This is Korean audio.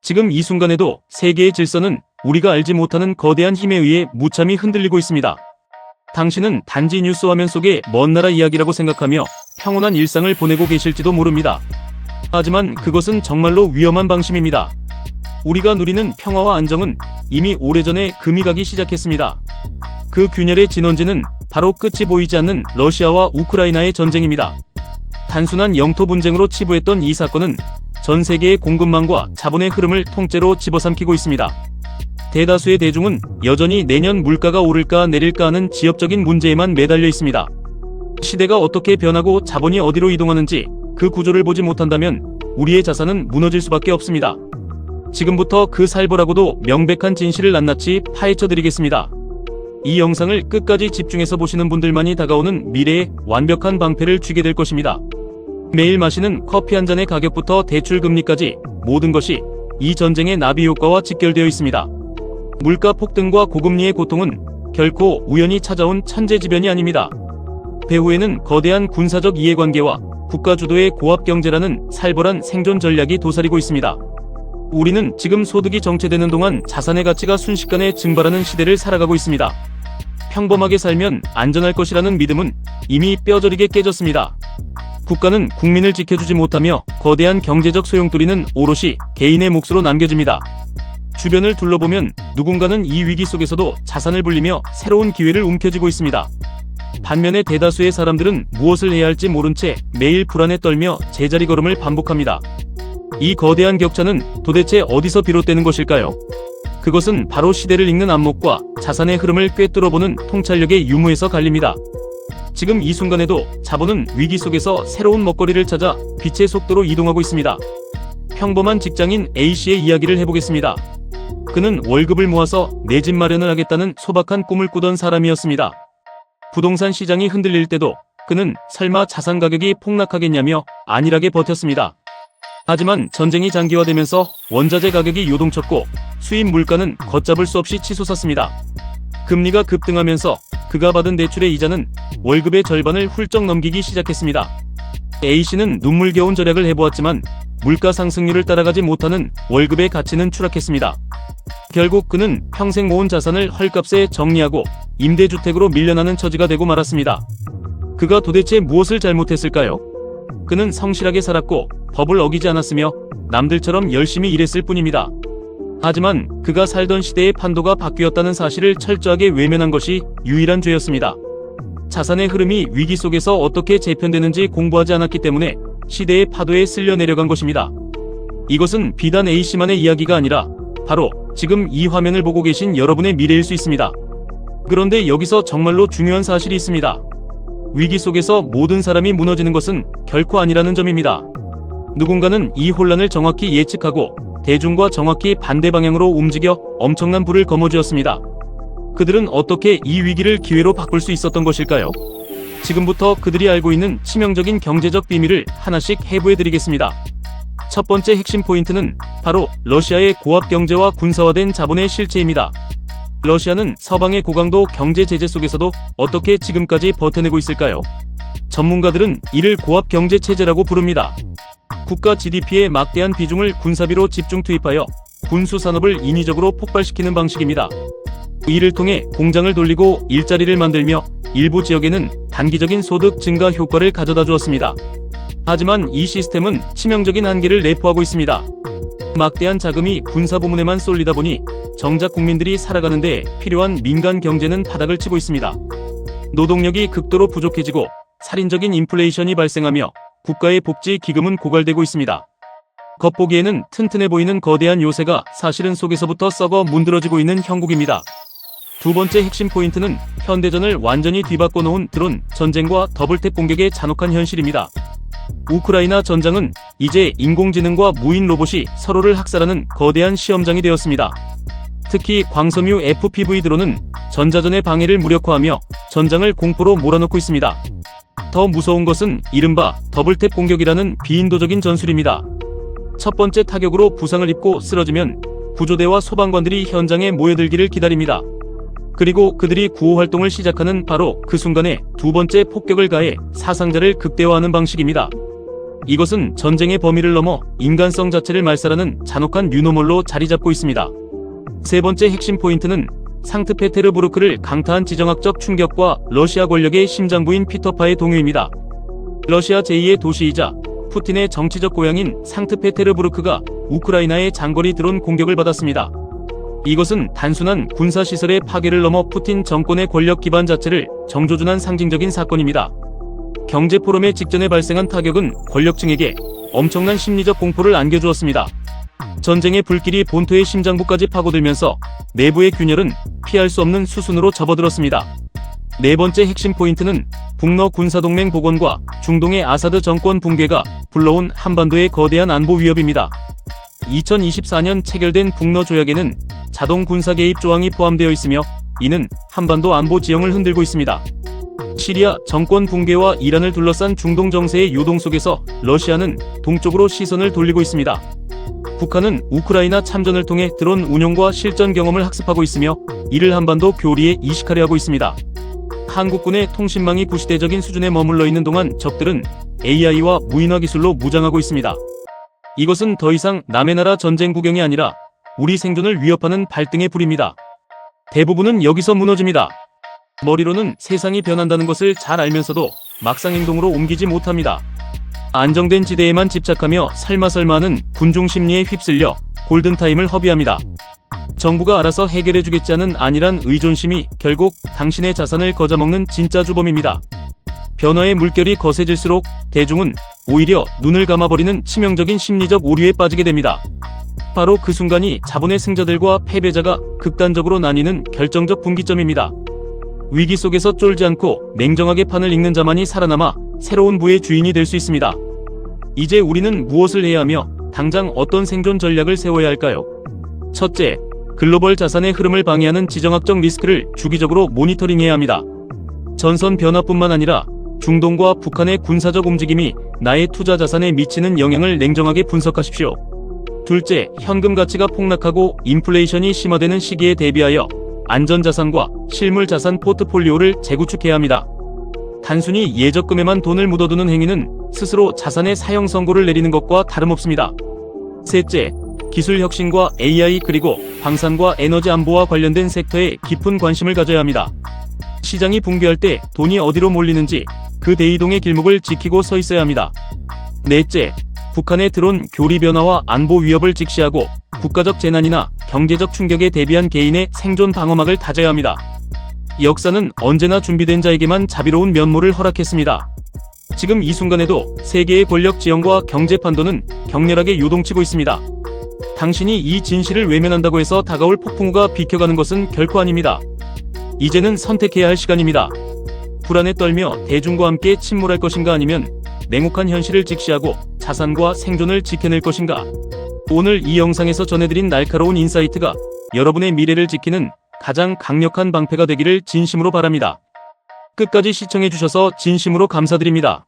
지금 이 순간에도 세계의 질서는 우리가 알지 못하는 거대한 힘에 의해 무참히 흔들리고 있습니다. 당신은 단지 뉴스 화면 속의 먼 나라 이야기라고 생각하며 평온한 일상을 보내고 계실지도 모릅니다. 하지만 그것은 정말로 위험한 방심입니다. 우리가 누리는 평화와 안정은 이미 오래전에 금이 가기 시작했습니다. 그 균열의 진원지는 바로 끝이 보이지 않는 러시아와 우크라이나의 전쟁입니다. 단순한 영토 분쟁으로 치부했던 이 사건은 전 세계의 공급망과 자본의 흐름을 통째로 집어삼키고 있습니다. 대다수의 대중은 여전히 내년 물가가 오를까 내릴까 하는 지엽적인 문제에만 매달려 있습니다. 시대가 어떻게 변하고 자본이 어디로 이동하는지 그 구조를 보지 못한다면 우리의 자산은 무너질 수밖에 없습니다. 지금부터 그 살벌하고도 명백한 진실을 낱낱이 파헤쳐 드리겠습니다. 이 영상을 끝까지 집중해서 보시는 분들만이 다가오는 미래의 완벽한 방패를 쥐게 될 것입니다. 매일 마시는 커피 한 잔의 가격부터 대출 금리까지 모든 것이 이 전쟁의 나비 효과와 직결되어 있습니다. 물가 폭등과 고금리의 고통은 결코 우연히 찾아온 천재지변이 아닙니다. 배후에는 거대한 군사적 이해관계와 국가 주도의 고압 경제라는 살벌한 생존 전략이 도사리고 있습니다. 우리는 지금 소득이 정체되는 동안 자산의 가치가 순식간에 증발하는 시대를 살아가고 있습니다. 평범하게 살면 안전할 것이라는 믿음은 이미 뼈저리게 깨졌습니다. 국가는 국민을 지켜주지 못하며 거대한 경제적 소용돌이는 오롯이 개인의 몫으로 남겨집니다. 주변을 둘러보면 누군가는 이 위기 속에서도 자산을 불리며 새로운 기회를 움켜쥐고 있습니다. 반면에 대다수의 사람들은 무엇을 해야 할지 모른 채 매일 불안에 떨며 제자리 걸음을 반복합니다. 이 거대한 격차는 도대체 어디서 비롯되는 것일까요? 그것은 바로 시대를 읽는 안목과 자산의 흐름을 꿰뚫어보는 통찰력의 유무에서 갈립니다. 지금 이 순간에도 자본은 위기 속에서 새로운 먹거리를 찾아 빛의 속도로 이동하고 있습니다. 평범한 직장인 A씨의 이야기를 해보겠습니다. 그는 월급을 모아서 내 집 마련을 하겠다는 소박한 꿈을 꾸던 사람이었습니다. 부동산 시장이 흔들릴 때도 그는 설마 자산 가격이 폭락하겠냐며 안일하게 버텼습니다. 하지만 전쟁이 장기화되면서 원자재 가격이 요동쳤고 수입 물가는 걷잡을 수 없이 치솟았습니다. 금리가 급등하면서 그가 받은 대출의 이자는 월급의 절반을 훌쩍 넘기기 시작했습니다. A씨는 눈물겨운 절약을 해보았지만 물가 상승률을 따라가지 못하는 월급의 가치는 추락했습니다. 결국 그는 평생 모은 자산을 헐값에 정리하고 임대주택으로 밀려나는 처지가 되고 말았습니다. 그가 도대체 무엇을 잘못했을까요? 그는 성실하게 살았고 법을 어기지 않았으며 남들처럼 열심히 일했을 뿐입니다. 하지만 그가 살던 시대의 판도가 바뀌었다는 사실을 철저하게 외면한 것이 유일한 죄였습니다. 자산의 흐름이 위기 속에서 어떻게 재편되는지 공부하지 않았기 때문에 시대의 파도에 쓸려 내려간 것입니다. 이것은 비단 A씨만의 이야기가 아니라 바로 지금 이 화면을 보고 계신 여러분의 미래일 수 있습니다. 그런데 여기서 정말로 중요한 사실이 있습니다. 위기 속에서 모든 사람이 무너지는 것은 결코 아니라는 점입니다. 누군가는 이 혼란을 정확히 예측하고 대중과 정확히 반대 방향으로 움직여 엄청난 불을 거머쥐었습니다. 그들은 어떻게 이 위기를 기회로 바꿀 수 있었던 것일까요? 지금부터 그들이 알고 있는 치명적인 경제적 비밀을 하나씩 해부해드리겠습니다. 첫 번째 핵심 포인트는 바로 러시아의 고압 경제와 군사화된 자본의 실체입니다. 러시아는 서방의 고강도 경제 제재 속에서도 어떻게 지금까지 버텨내고 있을까요? 전문가들은 이를 고압 경제 체제라고 부릅니다. 국가 GDP의 막대한 비중을 군사비로 집중 투입하여 군수 산업을 인위적으로 폭발시키는 방식입니다. 이를 통해 공장을 돌리고 일자리를 만들며 일부 지역에는 단기적인 소득 증가 효과를 가져다 주었습니다. 하지만 이 시스템은 치명적인 한계를 내포하고 있습니다. 막대한 자금이 군사 부문에만 쏠리다 보니 정작 국민들이 살아가는 데 필요한 민간 경제는 바닥을 치고 있습니다. 노동력이 극도로 부족해지고 살인적인 인플레이션이 발생하며 국가의 복지 기금은 고갈되고 있습니다. 겉보기에는 튼튼해 보이는 거대한 요새가 사실은 속에서부터 썩어 문드러지고 있는 형국입니다. 두 번째 핵심 포인트는 현대전을 완전히 뒤바꿔 놓은 드론 전쟁과 더블탭 공격의 잔혹한 현실입니다. 우크라이나 전장은 이제 인공지능과 무인 로봇이 서로를 학살하는 거대한 시험장이 되었습니다. 특히 광섬유 FPV 드론은 전자전의 방해를 무력화하며 전장을 공포로 몰아넣고 있습니다. 더 무서운 것은 이른바 더블탭 공격이라는 비인도적인 전술입니다. 첫 번째 타격으로 부상을 입고 쓰러지면 구조대와 소방관들이 현장에 모여들기를 기다립니다. 그리고 그들이 구호 활동을 시작하는 바로 그 순간에 두 번째 폭격을 가해 사상자를 극대화하는 방식입니다. 이것은 전쟁의 범위를 넘어 인간성 자체를 말살하는 잔혹한 뉴노멀로 자리 잡고 있습니다. 세 번째 핵심 포인트는 상트페테르부르크를 강타한 지정학적 충격과 러시아 권력의 심장부인 피터파의 동요입니다. 러시아 제2의 도시이자 푸틴의 정치적 고향인 상트페테르부르크가 우크라이나의 장거리 드론 공격을 받았습니다. 이것은 단순한 군사시설의 파괴를 넘어 푸틴 정권의 권력 기반 자체를 정조준한 상징적인 사건입니다. 경제 포럼의 직전에 발생한 타격은 권력층에게 엄청난 심리적 공포를 안겨주었습니다. 전쟁의 불길이 본토의 심장부까지 파고들면서 내부의 균열은 피할 수 없는 수순으로 접어들었습니다. 네 번째 핵심 포인트는 북러 군사동맹 복원과 중동의 아사드 정권 붕괴가 불러온 한반도의 거대한 안보 위협입니다. 2024년 체결된 북러 조약에는 자동 군사 개입 조항이 포함되어 있으며 이는 한반도 안보 지형을 흔들고 있습니다. 시리아 정권 붕괴와 이란을 둘러싼 중동 정세의 요동 속에서 러시아는 동쪽으로 시선을 돌리고 있습니다. 북한은 우크라이나 참전을 통해 드론 운용과 실전 경험을 학습하고 있으며 이를 한반도 교리에 이식하려 하고 있습니다. 한국군의 통신망이 구시대적인 수준에 머물러 있는 동안 적들은 AI와 무인화 기술로 무장하고 있습니다. 이것은 더 이상 남의 나라 전쟁 구경이 아니라 우리 생존을 위협하는 발등의 불입니다. 대부분은 여기서 무너집니다. 머리로는 세상이 변한다는 것을 잘 알면서도 막상 행동으로 옮기지 못합니다. 안정된 지대에만 집착하며 설마설마하는 군중 심리에 휩쓸려 골든타임을 허비합니다. 정부가 알아서 해결해주겠지 하는 안일한 의존심이 결국 당신의 자산을 거저먹는 진짜 주범입니다. 변화의 물결이 거세질수록 대중은 오히려 눈을 감아버리는 치명적인 심리적 오류에 빠지게 됩니다. 바로 그 순간이 자본의 승자들과 패배자가 극단적으로 나뉘는 결정적 분기점입니다. 위기 속에서 쫄지 않고 냉정하게 판을 읽는 자만이 살아남아 새로운 부의 주인이 될 수 있습니다. 이제 우리는 무엇을 해야 하며 당장 어떤 생존 전략을 세워야 할까요? 첫째, 글로벌 자산의 흐름을 방해하는 지정학적 리스크를 주기적으로 모니터링해야 합니다. 전선 변화뿐만 아니라 중동과 북한의 군사적 움직임이 나의 투자 자산에 미치는 영향을 냉정하게 분석하십시오. 둘째, 현금 가치가 폭락하고 인플레이션이 심화되는 시기에 대비하여 안전자산과 실물자산 포트폴리오를 재구축해야 합니다. 단순히 예적금에만 돈을 묻어두는 행위는 스스로 자산의 사형 선고를 내리는 것과 다름없습니다. 셋째, 기술 혁신과 AI 그리고 방산과 에너지 안보와 관련된 섹터에 깊은 관심을 가져야 합니다. 시장이 붕괴할 때 돈이 어디로 몰리는지 그 대이동의 길목을 지키고 서 있어야 합니다. 넷째, 북한의 드론 교리 변화와 안보 위협을 직시하고 국가적 재난이나 경제적 충격에 대비한 개인의 생존 방어막을 다져야 합니다. 역사는 언제나 준비된 자에게만 자비로운 면모를 허락했습니다. 지금 이 순간에도 세계의 권력 지형과 경제 판도는 격렬하게 요동치고 있습니다. 당신이 이 진실을 외면한다고 해서 다가올 폭풍우가 비켜가는 것은 결코 아닙니다. 이제는 선택해야 할 시간입니다. 불안에 떨며 대중과 함께 침몰할 것인가 아니면 냉혹한 현실을 직시하고 자산과 생존을 지켜낼 것인가. 오늘 이 영상에서 전해드린 날카로운 인사이트가 여러분의 미래를 지키는 가장 강력한 방패가 되기를 진심으로 바랍니다. 끝까지 시청해주셔서 진심으로 감사드립니다.